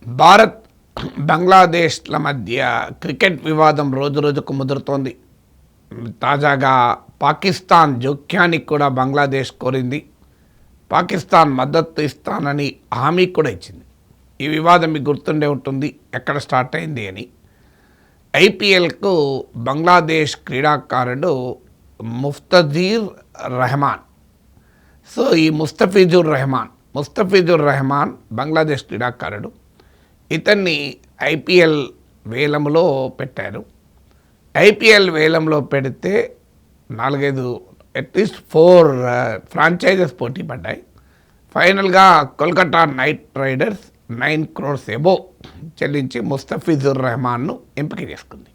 భారత్ బంగ్లాదేశ్ల మధ్య క్రికెట్ వివాదం రోజురోజుకు ముదురుతోంది. తాజాగా పాకిస్తాన్ జోక్యానికి కూడా బంగ్లాదేశ్ కోరింది. పాకిస్తాన్ మద్దతు ఇస్తానని హామీ కూడా ఇచ్చింది. ఈ వివాదం మీకు గుర్తుండే ఉంటుంది ఎక్కడ స్టార్ట్ అయింది అని. ఐపీఎల్కు బంగ్లాదేశ్ క్రీడాకారుడు ముస్తఫీజుర్ రెహమాన్. సో ఈ ముస్తఫీజుర్ రెహమాన్ బంగ్లాదేశ్ క్రీడాకారుడు. ఇతన్ని ఐపీఎల్ వేలంలో పెట్టారు. ఐపీఎల్ వేలంలో పెడితే 4-5 అట్లీస్ట్ 4 ఫ్రాంచైజెస్ పోటీ పడ్డాయి. ఫైనల్గా Kolkata knight riders 9 crores above చెల్లించి ముస్తఫీజుర్ రెహమాన్ను ఎంపిక చేసుకుంది.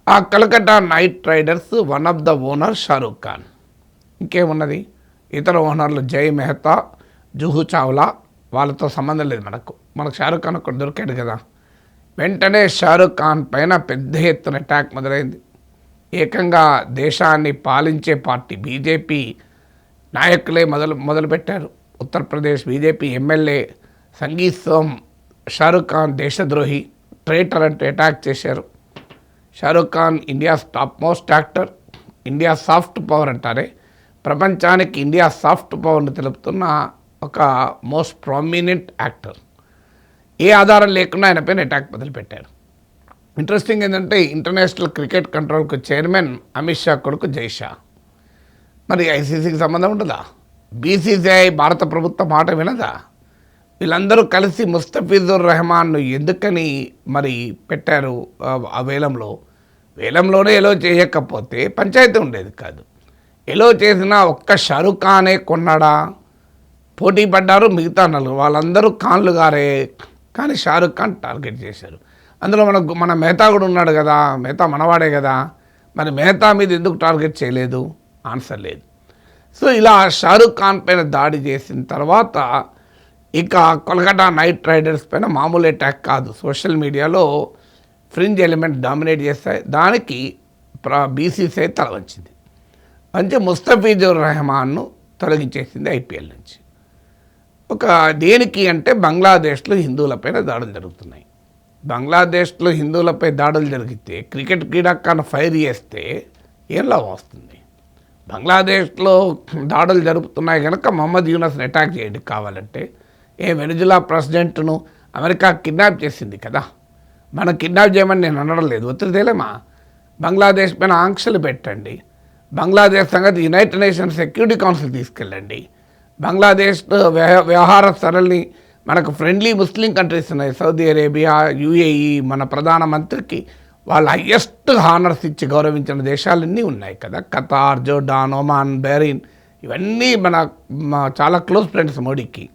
ఆ Kolkata knight riders one of the owner Shahrukh Khan. ఇంకేమున్నది, ఇతర ఓనర్లు జై మెహతా, జూహూ చావ్లా, వాళ్ళతో సంబంధం లేదు. మనకు షారూక్ ఖాన్ ఒకటి దొరికాడు కదా. వెంటనే షారూక్ ఖాన్ పైన పెద్ద ఎత్తున అటాక్ మొదలైంది. ఏకంగా దేశాన్ని పాలించే పార్టీ బీజేపీ నాయకులే మొదలుపెట్టారు. ఉత్తరప్రదేశ్ బీజేపీ ఎమ్మెల్యే సంగీత్ సోమ్ షారూక్ ఖాన్ దేశద్రోహి, ట్రేటర్ అంటూ అటాక్ చేశారు. Shahrukh Khan India's top most actor, India soft power అంటారే, ప్రపంచానికి ఇండియా సాఫ్ట్ పవర్ని తెలుపుతున్న ఒక మోస్ట్ ప్రామినెంట్ యాక్టర్. ఏ ఆధారం లేకుండా ఆయన పైన అటాక్ మొదలుపెట్టారు. ఇంట్రెస్టింగ్ ఏంటంటే ఇంటర్నేషనల్ క్రికెట్ కంట్రోల్కు చైర్మన్ అమిత్ షా కొడుకు జైషా. మరి ఐసీసీకి సంబంధం ఉంటుందా? బీసీసీఐ భారత ప్రభుత్వం మాట వినదా? వీళ్ళందరూ కలిసి ముస్తఫీజుర్ రెహమాన్ను ఎందుకని మరి పెట్టారు ఆ వేలంలోనే ఎలో చేయకపోతే పంచాయతీ ఉండేది కాదు. ఎలో చేసినా ఒక్క షారూక్ ఖానే కొన్నాడా? పోటీ పడ్డారు మిగతా 4, వాళ్ళందరూ ఖాన్లు గారే. కానీ షారూక్ ఖాన్ టార్గెట్ చేశారు. అందులో మన మెహతా కూడా ఉన్నాడు కదా, మెహతా మనవాడే కదా. మరి మెహతా మీద ఎందుకు టార్గెట్ చేయలేదు? ఆన్సర్ లేదు. సో ఇలా షారూక్ ఖాన్ పైన దాడి చేసిన తర్వాత ఇక కోల్కతా నైట్ రైడర్స్ పైన మామూలు అటాక్ కాదు, సోషల్ మీడియాలో ఫ్రింజ్ ఎలిమెంట్ డామినేట్ చేస్తాయి. దానికి బీసీసీఐ తల వంచింది. అంటే ముస్తఫీజుర్ రెహమాన్ను తొలగించేసింది ఐపీఎల్ నుంచి. దేనికి అంటే బంగ్లాదేశ్లో హిందువులపైన దాడులు జరుగుతున్నాయి. బంగ్లాదేశ్లో హిందువులపై దాడులు జరిగితే క్రికెట్ క్రీడాకారులను ఫైర్ చేస్తే ఏం లాభం వస్తుంది? బంగ్లాదేశ్లో దాడులు జరుగుతున్నాయి కనుక మహమ్మద్ యూనస్ని అటాక్ చేయండి కావాలంటే. వెనిజులా ప్రెసిడెంట్ను అమెరికా కిడ్నాప్ చేసింది కదా. మనం కిడ్నాప్ చేయమని నేను అనడం లేదు, ఒత్తిడితేలేమా. బంగ్లాదేశ్ పైన ఆంక్షలు పెట్టండి. బంగ్లాదేశ్ సంగతి యునైటెడ్ నేషన్స్ సెక్యూరిటీ కౌన్సిల్ తీసుకెళ్ళండి. బంగ్లాదేశ్ వ్యవహార సరళిని మనకు ఫ్రెండ్లీ ముస్లిం కంట్రీస్ ఉన్నాయి, సౌదీ అరేబియా, యుఏఈ. మన ప్రధానమంత్రికి వాళ్ళ హయ్యెస్ట్ హానర్స్ ఇచ్చి గౌరవించిన దేశాలన్నీ ఉన్నాయి కదా. ఖతార్, జోర్డాన్, ఒమాన్, బహ్రెయిన్, ఇవన్నీ మన చాలా క్లోజ్ ఫ్రెండ్స్ మోడీకి.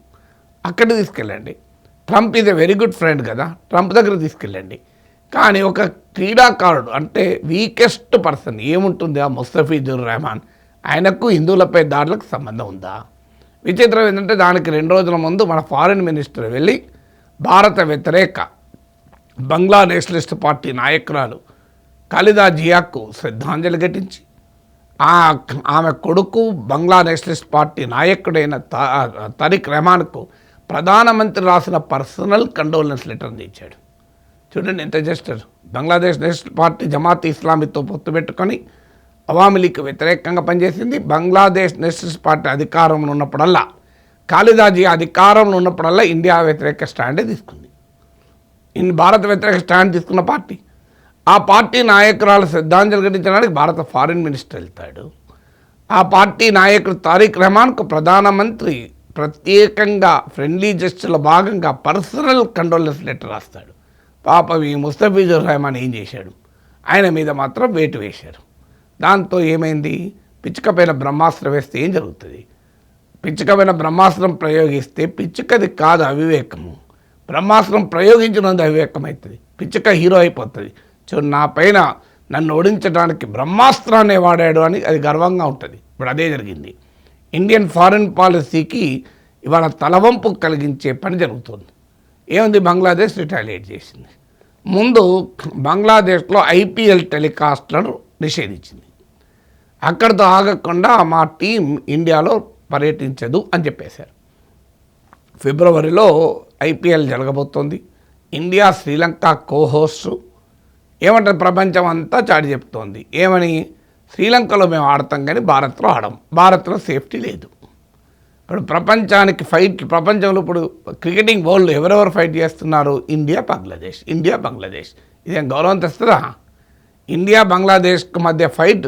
అక్కడ తీసుకెళ్ళండి. Trump is a very good friend కదా, ట్రంప్ దగ్గర తీసుకెళ్ళండి. కానీ ఒక క్రీడాకారుడు అంటే వీకెస్ట్ పర్సన్ ఏముంటుంది ఆ ముస్తఫీజుర్ రెహమాన్, ఆయనకు హిందువులపై దాడులకు సంబంధం ఉందా? విచిత్రం ఏంటంటే దానికి 2 రోజుల ముందు మన ఫారిన్ మినిస్టర్ వెళ్ళి భారత వ్యతిరేక బంగ్లా నేషనలిస్ట్ పార్టీ నాయకురాలు ఖాలిదా జియాకు శ్రద్ధాంజలి ఘటించి ఆమె కొడుకు బంగ్లా నేషనలిస్ట్ పార్టీ నాయకుడైన తారిక్ రెహమాన్కు ప్రధానమంత్రి రాసిన పర్సనల్ కండోలెన్స్ లెటర్ని ఇచ్చాడు. చూడండి ఎంత జస్టర్. బంగ్లాదేశ్ నేషనల్ పార్టీ జమాత్ ఇస్లామీతో పొత్తు పెట్టుకొని అవామీ లీగ్కి వ్యతిరేకంగా పనిచేసింది. బంగ్లాదేశ్ నేషనలిస్ట్ పార్టీ అధికారంలో ఉన్నప్పుడల్లా, ఖాలిదా జియా అధికారంలో ఉన్నప్పుడల్లా ఇండియా వ్యతిరేక స్టాండే తీసుకుంది. భారత వ్యతిరేక స్టాండ్ తీసుకున్న పార్టీ. ఆ పార్టీ నాయకురాలు శ్రద్ధాంజలి ఘటించడానికి భారత ఫారిన్ మినిస్టర్ వెళ్తాడు. ఆ పార్టీ నాయకుడు తారిక్ రెహమాన్కు ప్రధానమంత్రి ప్రత్యేకంగా ఫ్రెండ్లీ జస్టిస్లో భాగంగా పర్సనల్ కండోలెన్స్ లెటర్ రాస్తాడు. పాపం ఈ ముస్తఫీజుర్ రెహమాన్ ఏం చేశాడు? ఆయన మీద మాత్రం వేటు వేశారు. దాంతో ఏమైంది? పిచ్చుకపైన బ్రహ్మాస్త్రం వేస్తే ఏం జరుగుతుంది? పిచ్చుకపైన బ్రహ్మాస్త్రం ప్రయోగిస్తే పిచ్చుకది కాదు అవివేకము, బ్రహ్మాస్త్రం ప్రయోగించినందు అవివేకం అవుతుంది. పిచ్చుక హీరో అయిపోతుంది. చూడు, నా పైన నన్ను ఓడించడానికి బ్రహ్మాస్త్రాన్ని వాడాడు అని అది గర్వంగా ఉంటుంది. ఇప్పుడు అదే జరిగింది. ఇండియన్ ఫారిన్ పాలసీకి ఇవాళ తలవంపు కలిగించే పని జరుగుతుంది. ఏముంది? బంగ్లాదేశ్ రిటాలియేట్ చేసింది. ముందు బంగ్లాదేశ్లో ఐపీఎల్ టెలికాస్ట్లను నిషేధించింది. అక్కడితో ఆగకుండా మా టీం ఇండియాలో పర్యటించదు అని చెప్పేశారు. ఫిబ్రవరిలో ఐపీఎల్ జరగబోతోంది. ఇండియా శ్రీలంక కో-హోస్ట్. ఏమంటారు, ప్రపంచం అంతా చాటి చెప్తోంది. ఏమని? శ్రీలంకలో మేము ఆడతాం కానీ భారత్లో ఆడం, భారత్లో సేఫ్టీ లేదు. ఇప్పుడు ప్రపంచానికి ఫైట్, ప్రపంచంలో ఇప్పుడు క్రికెటింగ్ వరల్డ్ ఎవరెవరు ఫైట్ చేస్తున్నారు? India Bangladesh, India Bangladesh. ఇదేం గౌరవం తెస్తుందా? ఇండియా బంగ్లాదేశ్కి మధ్య ఫైట్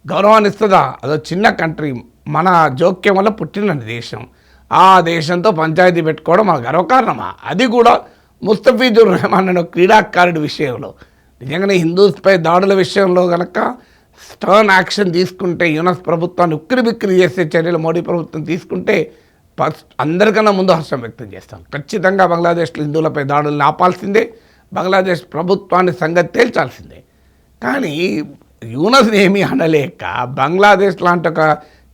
గౌరవాన్ని ఇస్తుందా? అదో చిన్న కంట్రీ, మన జోక్యం వల్ల పుట్టిన దేశం. ఆ దేశంతో పంచాయతీ పెట్టుకోవడం మన గర్వకారణమా? అది కూడా ముస్తఫిజుర్ రెహమాన్ అనే క్రీడాకారుడి విషయంలో. నిజంగానే హిందూస్పై దాడుల విషయంలో కనుక స్టర్న్ యాక్షన్ తీసుకుంటే, యునస్ ప్రభుత్వాన్ని ఉక్కిరిబిక్కిరి చేసే చర్యలు మోడీ ప్రభుత్వం తీసుకుంటే అందరికన్నా ముందు హర్షం వ్యక్తం చేస్తాం. ఖచ్చితంగా బంగ్లాదేశ్లో హిందువులపై దాడులను ఆపాల్సిందే, బంగ్లాదేశ్ ప్రభుత్వాన్ని సంగతి తేల్చాల్సిందే. కానీ యూనస్ని ఏమీ అనలేక, బంగ్లాదేశ్ లాంటి ఒక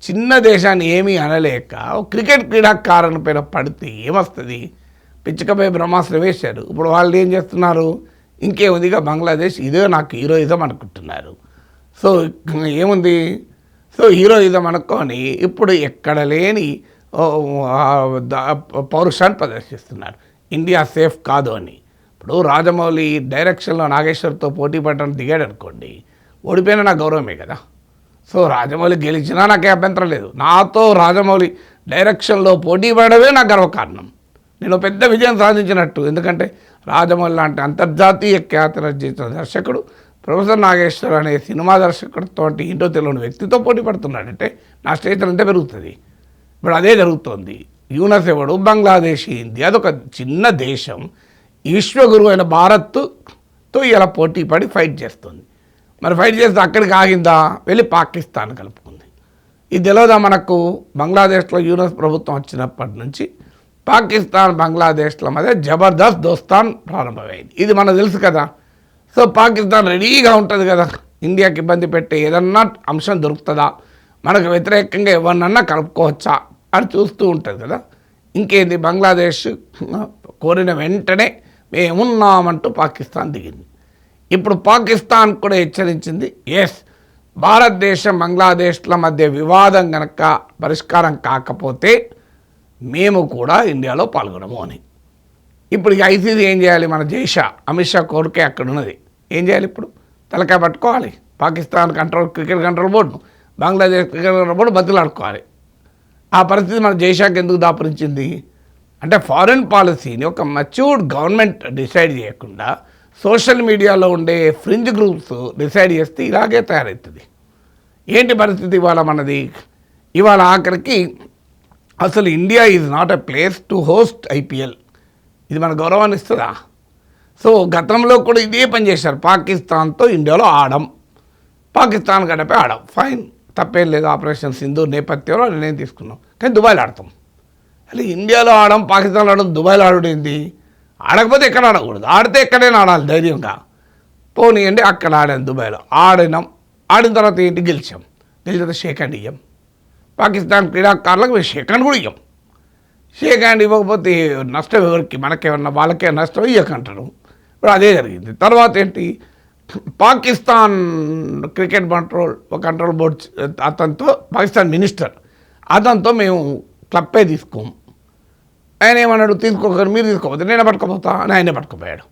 చిన్న దేశాన్ని ఏమీ అనలేక క్రికెట్ క్రీడాకారుని పైన పడితే ఏమొస్తుంది? పిచ్చుకపై బ్రహ్మాస్త్రం వేశారు. ఇప్పుడు వాళ్ళు ఏం చేస్తున్నారు? ఇంకేముందిగా బంగ్లాదేశ్ ఇదే నాకు హీరోయిజం అనుకుంటున్నారు. సో ఏముంది? సో హీరోయిజం అనుకొని ఇప్పుడు ఎక్కడ లేని పౌరుషాన్ని ప్రదర్శిస్తున్నారు. ఇండియా సేఫ్ కాదు అని. ఇప్పుడు రాజమౌళి డైరెక్షన్లో నాగేశ్వర్తో పోటీ పడడానికి దిగాడు అనుకోండి, ఓడిపోయినా నా గౌరవమే కదా. సో రాజమౌళి గెలిచినా నాకే అభ్యంతరం లేదు. నాతో రాజమౌళి డైరెక్షన్లో పోటీ పడవే నా గర్వకారణం. నేను పెద్ద విజయం సాధించినట్టు. ఎందుకంటే రాజమౌళి లాంటి అంతర్జాతీయ ఖ్యాతిరచించిన దర్శకుడు ప్రొఫెసర్ నాగేశ్వర్ అనే సినిమా దర్శకుడితో ఇంటో తెలియని వ్యక్తితో పోటీ పడుతున్నాడంటే నా స్టేచర్ అంటే పెరుగుతుంది. ఇప్పుడు అదే జరుగుతోంది. యూనస్ ఎవడు? బంగ్లాదేశ్ అయింది. అదొక చిన్న దేశం. విశ్వగురు అయిన భారత్తో ఇలా పోటీ పడి ఫైట్ చేస్తుంది. మరి ఫైట్ చేస్తే అక్కడికి ఆగిందా? వెళ్ళి పాకిస్తాన్ కలుపుకుంది. ఇది తెలియదా మనకు? బంగ్లాదేశ్లో యూనస్ ప్రభుత్వం వచ్చినప్పటి నుంచి పాకిస్తాన్ బంగ్లాదేశ్ల మధ్య జబర్దస్త్ దోస్తాన్ ప్రారంభమైంది. ఇది మనకు తెలుసు కదా. సో పాకిస్తాన్ రెడీగా ఉంటుంది కదా, ఇండియాకి ఇబ్బంది పెట్టే ఏదన్నా అంశం దొరుకుతుందా, మనకు వ్యతిరేకంగా ఎవరినన్నా కలుపుకోవచ్చా అని చూస్తూ ఉంటుంది కదా. ఇంకేంది, బంగ్లాదేశ్ కోరిన వెంటనే మేమున్నామంటూ పాకిస్తాన్ దిగింది. ఇప్పుడు పాకిస్తాన్ కూడా హెచ్చరించింది, ఎస్ భారతదేశం బంగ్లాదేశ్ల మధ్య వివాదం కనుక పరిష్కారం కాకపోతే మేము కూడా ఇండియాలో పాల్గొనము అని. ఇప్పుడు ఐసీసీ ఏం చేయాలి? మన జైషా అమిత్ షా కోరికే అక్కడ ఉన్నది. ఏం చేయాలి? ఇప్పుడు తలకాయ పట్టుకోవాలి. పాకిస్తాన్ క్రికెట్ కంట్రోల్ బోర్డును, బంగ్లాదేశ్ క్రికెట్ కంట్రోల్ బోర్డు బతులాడుకోవాలి. ఆ పరిస్థితి మన జైషాకి ఎందుకు దాపురించింది అంటే, ఫారిన్ పాలసీని ఒక మెచ్యూర్డ్ గవర్నమెంట్ డిసైడ్ చేయకుండా సోషల్ మీడియాలో ఉండే ఫ్రింజ్ గ్రూప్స్ డిసైడ్ చేస్తే ఇలాగే తయారవుతుంది. ఏంటి పరిస్థితి ఇవాళ మనది? ఇవాళ ఆఖరికి అసలు India is not a place to host IPL. ఇది మన గౌరవాన్ని ఇస్తుందా? సో గతంలో కూడా ఇదే పని చేశారు. పాకిస్తాన్తో ఇండియాలో ఆడం, పాకిస్తాన్ గడపై ఆడం, ఫైన్, తప్పేం లేదు. ఆపరేషన్ సింధూర్ నేపథ్యంలో నిర్ణయం తీసుకున్నాం. కానీ దుబాయ్లో ఆడతాం. అలా ఇండియాలో ఆడం, పాకిస్తాన్లో ఆడడం, దుబాయ్లో ఆడేంది? ఆడకపోతే ఎక్కడ ఆడకూడదు, ఆడితే ఎక్కడైనా ఆడాలి ధైర్యంగా. పోనీయండి, అక్కడ ఆడాను దుబాయ్లో, ఆడినాం. ఆడిన తర్వాత ఏంటి? గెలిచాం. గెలిచిన షేక్ హ్యాండ్ ఇయ్యం. పాకిస్తాన్ క్రీడాకారులకు మేము షేక్ హ్యాండ్ కూడా ఇయ్యం. షేక్ హ్యాండ్ ఇవ్వకపోతే నష్టం ఎవరికి? మనకేమన్నా వాళ్ళకే నష్టం ఇవ్వకంటారు. ఇప్పుడు అదే జరిగింది. తర్వాత ఏంటి? పాకిస్తాన్ క్రికెట్ కంట్రోల్ బోర్డ్ అతనితో, పాకిస్తాన్ మినిస్టర్ అతనితో మేము క్లబ్బే తీసుకోము. ఆయన ఏమన్నాడు? తీసుకోకరు, మీరు తీసుకోకపోతే నేనే పట్టుకోపోతా అని ఆయనే పట్టుకుపోయాడు.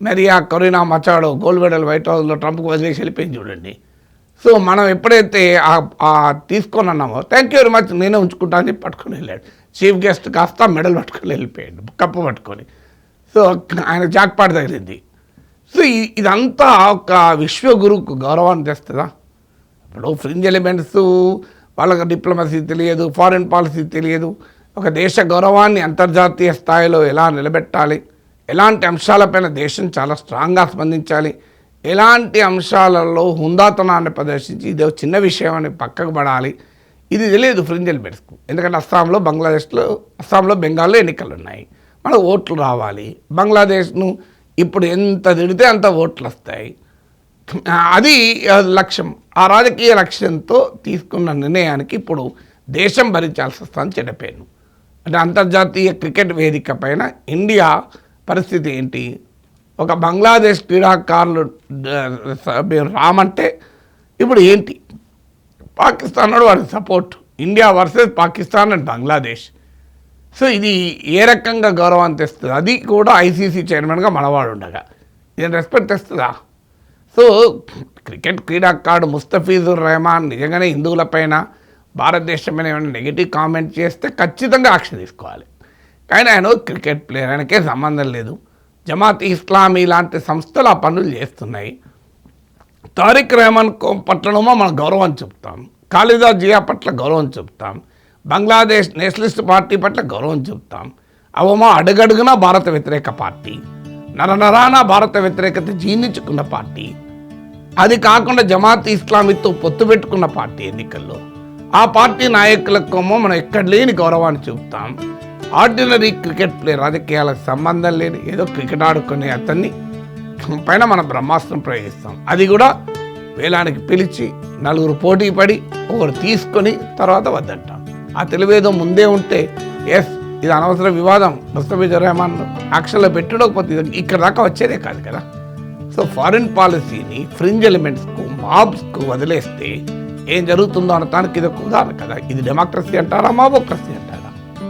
మరి ఆ Kareena Machado gold medal white హౌస్లో ట్రంప్కి వదిలేసి వెళ్ళిపోయింది చూడండి. సో మనం ఎప్పుడైతే తీసుకొని అన్నామో, థ్యాంక్ యూ వెరీ మచ్, నేనే ఉంచుకుంటా అని చెప్పి పట్టుకొని వెళ్ళాడు. చీఫ్ గెస్ట్ కాస్త మెడల్ పట్టుకొని వెళ్ళిపోయాడు, కప్పు పట్టుకొని. సో ఆయన జాక్పాట్ తగిలింది. సో ఇదంతా ఒక విశ్వగురుకు గౌరవాన్ని తెస్తుందా? ఇప్పుడు ఫ్రింజ్ ఎలిమెంట్స్, వాళ్ళకి డిప్లొమసీ తెలియదు, ఫారిన్ పాలసీ తెలియదు. ఒక దేశ గౌరవాన్ని అంతర్జాతీయ స్థాయిలో ఎలా నిలబెట్టాలి, ఎలాంటి అంశాలపైన దేశం చాలా స్ట్రాంగ్గా స్పందించాలి, ఎలాంటి అంశాలలో హుందాతనాన్ని ప్రదర్శించి ఇది చిన్న విషయం అని పక్కకు పడాలి, ఇది తెలియదు ఫ్రింజ్ ఎలిమెంట్స్కు. ఎందుకంటే అస్సాంలో బెంగాల్లో ఎన్నికలు ఉన్నాయి, మన ఓట్లు రావాలి. బంగ్లాదేశ్ను ఇప్పుడు ఎంత తిడితే అంత ఓట్లు వస్తాయి. అది లక్ష్యం. ఆ రాజకీయ లక్ష్యంతో తీసుకున్న నిర్ణయానికి ఇప్పుడు దేశం భరించాల్సి వస్తుందని చెప్పాను. అంటే అంతర్జాతీయ క్రికెట్ వేదిక పైన ఇండియా పరిస్థితి ఏంటి? ఒక బంగ్లాదేశ్ క్రీడాకారులు రామంటే ఇప్పుడు ఏంటి? పాకిస్తాన్ వాడికి support. India versus Pakistan and Bangladesh. So ఇది ఏ రకంగా గౌరవాన్ని తెస్తుంది? అది కూడా ఐసీసీ చైర్మన్గా మనవాడు ఉండగా ఇది రెస్పెక్ట్ తెస్తుందా? సో క్రికెట్ క్రీడాకారుడు ముస్తఫీజుర్ రెహమాన్ నిజంగానే హిందువులపైన భారతదేశం మీద ఏమైనా నెగిటివ్ కామెంట్ చేస్తే ఖచ్చితంగా యాక్షన్ తీసుకోవాలి. కానీ ఆయన క్రికెట్ ప్లేయర్, ఆయనకే సంబంధం లేదు. జమాత్ ఇస్లామీ లాంటి సంస్థలు ఆ పనులు చేస్తున్నాయి. తారిక్ రెహమాన్ పట్లనేమో మనం గౌరవం చెప్తాం, ఖాలిదా జియా పట్ల గౌరవం చెప్తాం, బంగ్లాదేశ్ నేషనలిస్ట్ పార్టీ పట్ల గౌరవం చెప్తాం. అవమా అడుగడుగునా భారత వ్యతిరేక పార్టీ, నరనరాన భారత వ్యతిరేకత జీర్ణించుకున్న పార్టీ. అది కాకుండా జమాత్ ఇస్లామీతో పొత్తు పెట్టుకున్న పార్టీ ఎన్నికల్లో. ఆ పార్టీ నాయకులకేమో మనం ఎక్కడ లేని గౌరవాన్ని చూపుతాం. ఆర్డినరీ క్రికెట్ ప్లేయర్, రాజకీయాలకు సంబంధం లేని ఏదో క్రికెట్ ఆడుకునే అతన్ని పైన మనం బ్రహ్మాస్త్రం ప్రయోగిస్తాం. అది కూడా వేలానికి పిలిచి నలుగురు పోటీ పడి ఒకరు తీసుకొని తర్వాత వద్దంటాం. ఆ తెలివేదో ముందే ఉంటే ఎస్ ఇది అనవసర వివాదం, ముస్తఫీజుర్ రెహమాన్ యాక్షన్లో పెట్టుకోకపోతే ఇక్కడ దాకా వచ్చేదే కాదు కదా. సో ఫారిన్ పాలసీని ఫ్రింజ్ ఎలిమెంట్స్కు, మాబ్స్కు వదిలేస్తే ఏం జరుగుతుందో అనటానికి ఇది ఒక ఉదాహరణ కదా. ఇది డెమోక్రసీ అంటారా, మాబోక్రసీ అంటారా?